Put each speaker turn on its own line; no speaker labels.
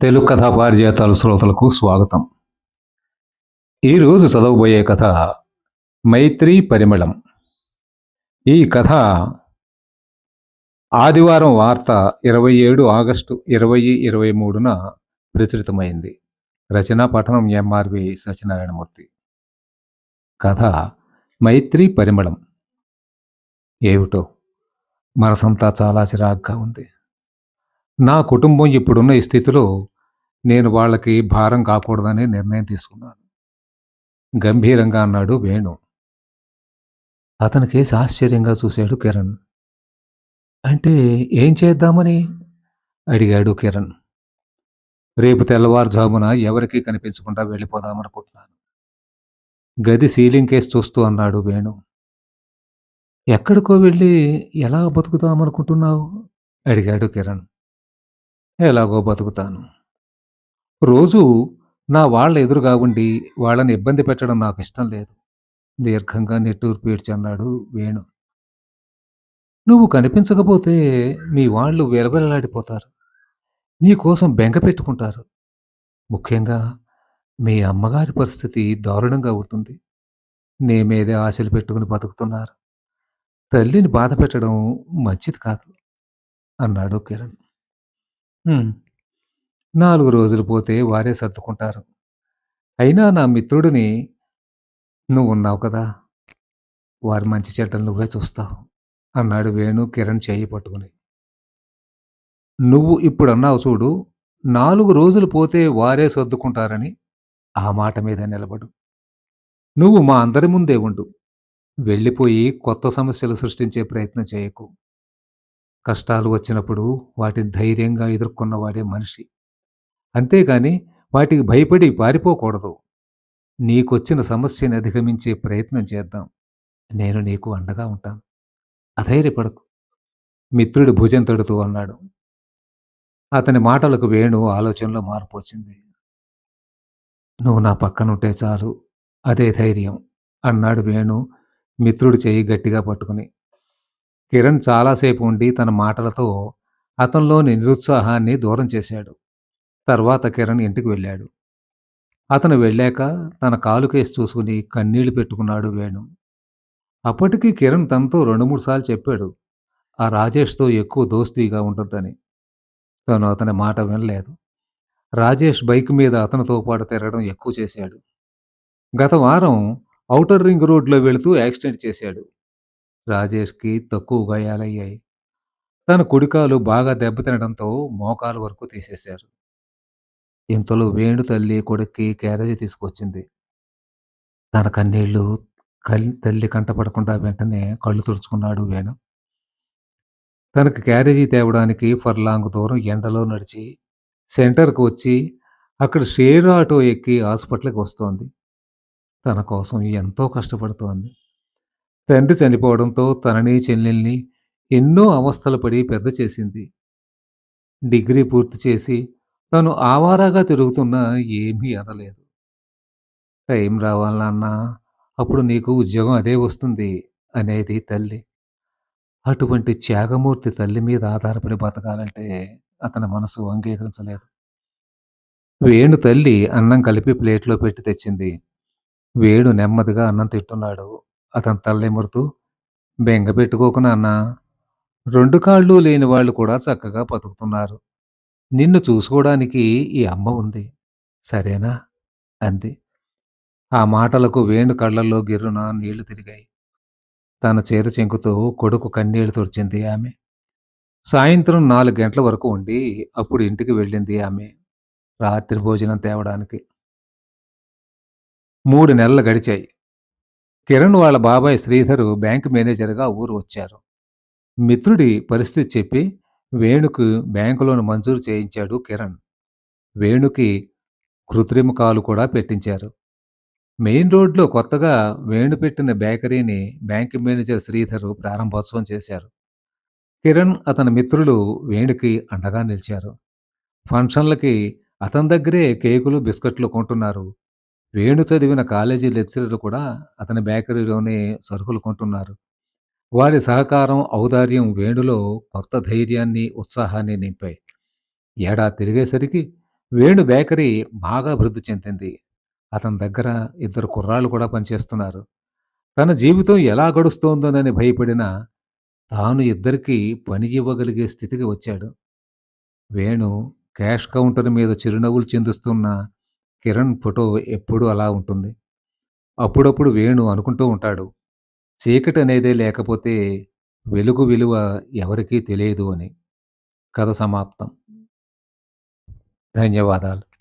తెలుగు కథా పారిజాతాల శ్రోతలకు స్వాగతం. ఈరోజు చదవబోయే కథ మైత్రి పరిమళం. ఈ కథ ఆదివారం వార్త 27 ఆగస్టు 2023న ప్రచురితమైంది. రచనా పఠనం ఎంఆర్వి సత్యనారాయణమూర్తి. కథ మైత్రి పరిమళం. ఏమిటో మనసంతా చాలా చిరాగ్గా ఉంది. నా కుటుంబం ఇప్పుడున్న ఈ స్థితిలో నేను వాళ్ళకి భారం కాకూడదని నిర్ణయం తీసుకున్నాను, గంభీరంగా అన్నాడు వేణు. అతనికేసి ఆశ్చర్యంగా చూశాడు కిరణ్. అంటే ఏం చేద్దామని అడిగాడు కిరణ్. రేపు తెల్లవారుజామున ఎవరికీ కనిపించకుండా వెళ్ళిపోదామనుకుంటున్నాను, గది సీలింగ్ కేసు చూస్తూ అన్నాడు వేణు. ఎక్కడికో వెళ్ళి ఎలా బతుకుతామనుకుంటున్నావు అడిగాడు కిరణ్. ఎలాగో బతుకుతాను. రోజు నా వాళ్ళ ఎదురుగా ఉండి వాళ్ళని ఇబ్బంది పెట్టడం నాకు ఇష్టం లేదు, దీర్ఘంగా నిట్టూర్పు పీడ్చి అన్నాడు వేణు. నువ్వు కనిపించకపోతే మీ వాళ్ళు విలవిలలాడిపోతారు, నీకోసం బెంగ పెట్టుకుంటారు. ముఖ్యంగా మీ అమ్మగారి పరిస్థితి దారుణంగా ఉంటుంది. నీ మీదే ఆశలు పెట్టుకుని బతుకుతున్నారు. తల్లిని బాధ పెట్టడం మంచిది కాదు అన్నాడు కిరణ్. 4 రోజులు పోతే వారే సర్దుకుంటారు. అయినా నా మిత్రుడిని నువ్వున్నావు కదా, వారి మంచి చెడ్డలు నువ్వే చూస్తావు అన్నాడు వేణు కిరణ్ చేయి పట్టుకుని. నువ్వు ఇప్పుడు అన్నావు చూడు, 4 రోజులు పోతే వారే సర్దుకుంటారని. ఆ మాట మీద నిలబడు. నువ్వు మా అందరి ముందే ఉండు. వెళ్ళిపోయి కొత్త సమస్యలు సృష్టించే ప్రయత్నం చేయకు. కష్టాలు వచ్చినప్పుడు వాటిని ధైర్యంగా ఎదుర్కొన్నవాడే మనిషి, అంతేగాని వాటికి భయపడి పారిపోకూడదు. నీకొచ్చిన సమస్యని అధిగమించే ప్రయత్నం చేద్దాం. నేను నీకు అండగా ఉంటాను, అధైర్యపడకు మిత్రుడి భుజం తడుతూ అన్నాడు. అతని మాటలకు వేణు ఆలోచనలో మార్పు వచ్చింది. నువ్వు నా పక్కనుంటే చాలు, అదే ధైర్యం అన్నాడు వేణు మిత్రుడి చేయి గట్టిగా పట్టుకుని. కిరణ్ చాలాసేపు ఉండి తన మాటలతో అతనిలోని నిరుత్సాహాన్ని దూరం చేశాడు. తర్వాత కిరణ్ ఇంటికి వెళ్ళాడు. అతను వెళ్ళాక తన కాలు కేసి చూసుకుని కన్నీళ్లు పెట్టుకున్నాడు వేణు. అప్పటికీ కిరణ్ తనతో 2-3 సార్లు చెప్పాడు ఆ రాజేష్తో ఎక్కువ దోస్తీగా ఉండొద్దని. తను అతని మాట వినలేదు. రాజేష్ బైక్ మీద అతనితో పాటు తిరగడం ఎక్కువ చేశాడు. గత వారం ఔటర్ రింగ్ రోడ్లో వెళుతూ యాక్సిడెంట్ చేశాడు. రాజేష్కి తక్కువ గాయాలయ్యాయి. తన కుడికాలు బాగా దెబ్బతినడంతో మోకాలు వరకు తీసేశారు. ఇంతలో వేణు తల్లి కొడుక్కి క్యారేజీ తీసుకొచ్చింది. తన కన్నీళ్లు తల్లి కంటపడకుండా వెంటనే కళ్ళు తుడుచుకున్నాడు వేణు. తనకు క్యారేజీ తేవడానికి ఫర్లాంగ్ దూరం ఎండలో నడిచి సెంటర్కు వచ్చి అక్కడ షేర్ ఆటో ఎక్కి హాస్పిటల్కి వస్తోంది. తన కోసం ఎంతో కష్టపడుతోంది. తండ్రి చనిపోవడంతో తనని చెల్లెల్ని ఎన్నో అవస్థలు పడి పెద్ద చేసింది. డిగ్రీ పూర్తి చేసి తను ఆవారాగా తిరుగుతున్నా ఏమీ అనలేదు. టైం రావాలి నాన్న, అప్పుడు నీకు ఉద్యోగం అదే వస్తుంది అనేది తల్లి. అటువంటి త్యాగమూర్తి తల్లి మీద ఆధారపడి బతకాలంటే అతని మనసు అంగీకరించలేదు. వేణు తల్లి అన్నం కలిపి ప్లేట్లో పెట్టి తెచ్చింది. వేణు నెమ్మదిగా అన్నం తింటున్నాడు. అతని తల్లెమురుతూ, బెంగ పెట్టుకోకు నాన్న, 2 కాళ్ళు లేని వాళ్ళు కూడా చక్కగా బతుకుతున్నారు. నిన్ను చూసుకోవడానికి ఈ అమ్మ ఉంది, సరేనా అంది. ఆ మాటలకు వేణు కళ్ళల్లో గిర్రున నీళ్లు తిరిగాయి. తన చీర చెంకుతో కొడుకు కన్నీళ్లు తుడిచింది ఆమె. సాయంత్రం 4 గంటల వరకు ఉండి అప్పుడు ఇంటికి వెళ్ళింది ఆమె రాత్రి భోజనం తేవడానికి. 3 నెలలు గడిచాయి. కిరణ్ వాళ్ళ బాబాయ్ శ్రీధరు బ్యాంకు మేనేజర్గా ఊరు వచ్చారు. మిత్రుడి పరిస్థితి చెప్పి వేణుకు బ్యాంకు లోన్ మంజూరు చేయించాడు కిరణ్. వేణుకి కృత్రిమ కాలు కూడా పెట్టించారు. మెయిన్ రోడ్లో కొత్తగా వేణు పెట్టిన బేకరీని బ్యాంకు మేనేజర్ శ్రీధరు ప్రారంభోత్సవం చేశారు. కిరణ్ అతని మిత్రులు వేణుకి అండగా నిలిచారు. ఫంక్షన్లకి అతని దగ్గరే కేకులు బిస్కెట్లు కొంటున్నారు. వేణు చదివిన కాలేజీ లెక్చరర్లు కూడా అతని బేకరీలోనే సరుకులు కొంటున్నారు. వారి సహకారం, ఔదార్యం వేణులో కొత్త ధైర్యాన్ని, ఉత్సాహాన్ని నింపాయి. ఏడాది తిరిగేసరికి వేణు బేకరీ బాగా అభివృద్ధి చెందింది. అతని దగ్గర ఇద్దరు కుర్రాళ్ళు కూడా పనిచేస్తున్నారు. తన జీవితం ఎలా గడుస్తోందోనని భయపడిన తాను ఇద్దరికీ పని ఇవ్వగలిగే స్థితికి వచ్చాడు. వేణు క్యాష్ కౌంటర్ మీద చిరునవ్వులు చిందిస్తున్న కిరణ్ ఫోటో ఎప్పుడూ అలా ఉంటుంది. అప్పుడప్పుడు వేణు అనుకుంటూ ఉంటాడు. చీకటనేదే లేకపోతే వెలుగు విలువ ఎవరికీ తెలియదు అని. కథ సమాప్తం. ధన్యవాదాలు.